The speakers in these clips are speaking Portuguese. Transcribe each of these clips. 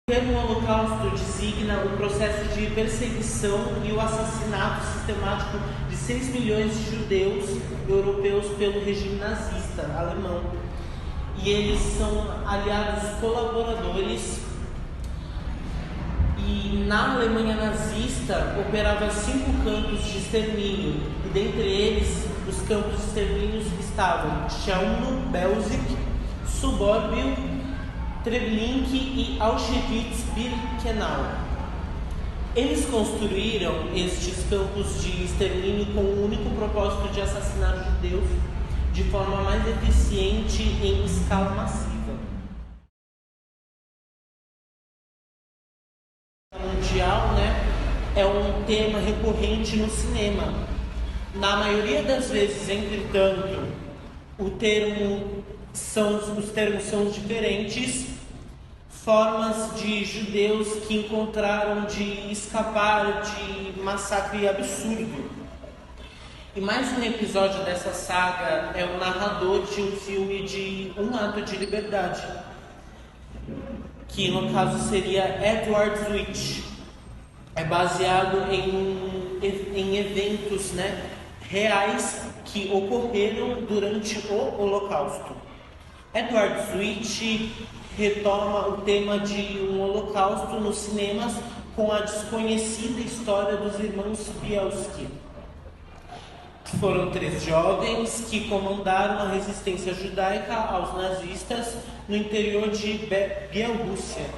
O termo Holocausto designa o processo de perseguição e o assassinato sistemático de 6 milhões de judeus europeus pelo regime nazista alemão. E eles são aliados colaboradores. E na Alemanha nazista operava 5 campos de extermínio, e dentre eles os campos de extermínio estavam Chelmno, Belzig, Subórbio, Treblinka e Auschwitz-Birkenau. Eles construíram estes campos de extermínio com o único propósito de assassinar judeus de forma mais eficiente em escala massiva. Mundial, é um tema recorrente no cinema. Na maioria das vezes, entretanto, os termos são diferentes. Formas de judeus que encontraram de escapar de massacre absurdo. E mais um episódio dessa saga é o narrador de um filme de Um Ato de Liberdade, que no caso seria Edward Switch. É baseado em eventos reais que ocorreram durante o Holocausto. Edward Switch retoma o tema de um holocausto nos cinemas com a desconhecida história dos irmãos Bielski. Foram 3 jovens que comandaram a resistência judaica aos nazistas no interior de Bielorrússia.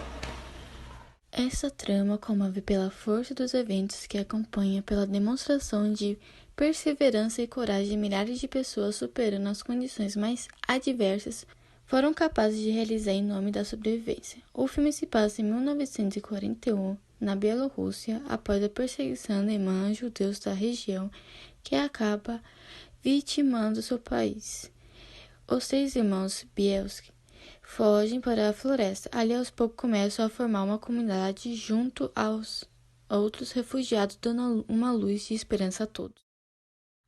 Essa trama comove pela força dos eventos que acompanha, pela demonstração de perseverança e coragem de milhares de pessoas superando as condições mais adversas, foram capazes de realizar em nome da sobrevivência. O filme se passa em 1941, na Bielorrússia, após a perseguição alemã a judeus da região, que acaba vitimando seu país. Os 3 irmãos Bielski fogem para a floresta. Ali, aos poucos, começam a formar uma comunidade junto aos outros refugiados, dando uma luz de esperança a todos.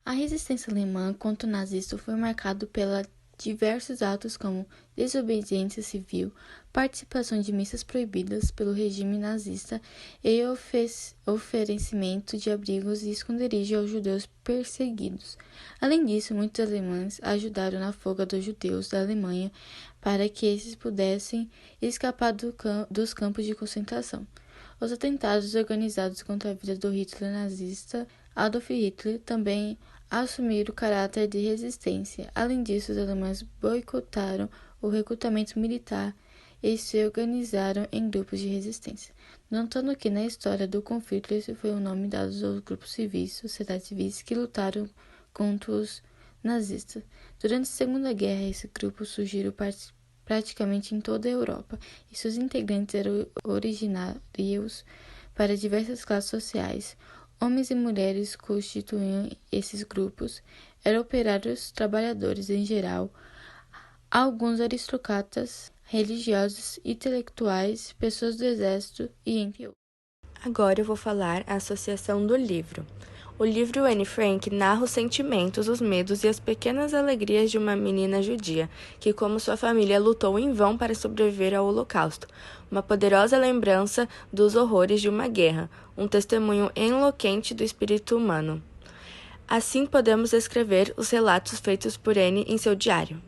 A resistência alemã contra o nazismo foi marcada pela diversos atos como desobediência civil, participação de missas proibidas pelo regime nazista e oferecimento de abrigos e esconderijo aos judeus perseguidos. Além disso, muitos alemães ajudaram na fuga dos judeus da Alemanha para que esses pudessem escapar dos campos de concentração. Os atentados organizados contra a vida do Hitler nazista, Adolf Hitler, também assumiram o caráter de resistência. Além disso, os alemães boicotaram o recrutamento militar e se organizaram em grupos de resistência. Notando que na história do conflito esse foi o nome dado aos grupos civis, sociedades civis que lutaram contra os nazistas. Durante a Segunda Guerra, esses grupos surgiram praticamente em toda a Europa, e seus integrantes eram originários para diversas classes sociais. Homens e mulheres constituíam esses grupos, eram operários, trabalhadores em geral, alguns aristocratas, religiosos, intelectuais, pessoas do exército e entre outros. Agora eu vou falar a associação do livro. O livro Anne Frank narra os sentimentos, os medos e as pequenas alegrias de uma menina judia, que, como sua família, lutou em vão para sobreviver ao Holocausto. Uma poderosa lembrança dos horrores de uma guerra, um testemunho enlouquente do espírito humano. Assim podemos descrever os relatos feitos por Anne em seu diário.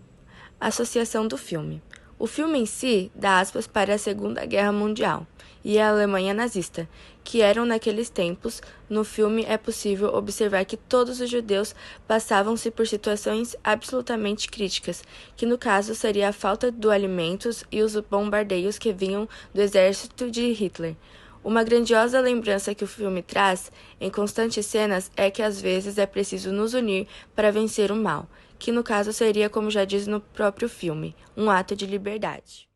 Associação do filme. O filme em si dá aspas para a Segunda Guerra Mundial e a Alemanha nazista, que eram naqueles tempos. No filme é possível observar que todos os judeus passavam-se por situações absolutamente críticas, que no caso seria a falta de alimentos e os bombardeios que vinham do exército de Hitler. Uma grandiosa lembrança que o filme traz, em constantes cenas, é que às vezes é preciso nos unir para vencer o mal, que no caso seria, como já diz no próprio filme, um ato de liberdade.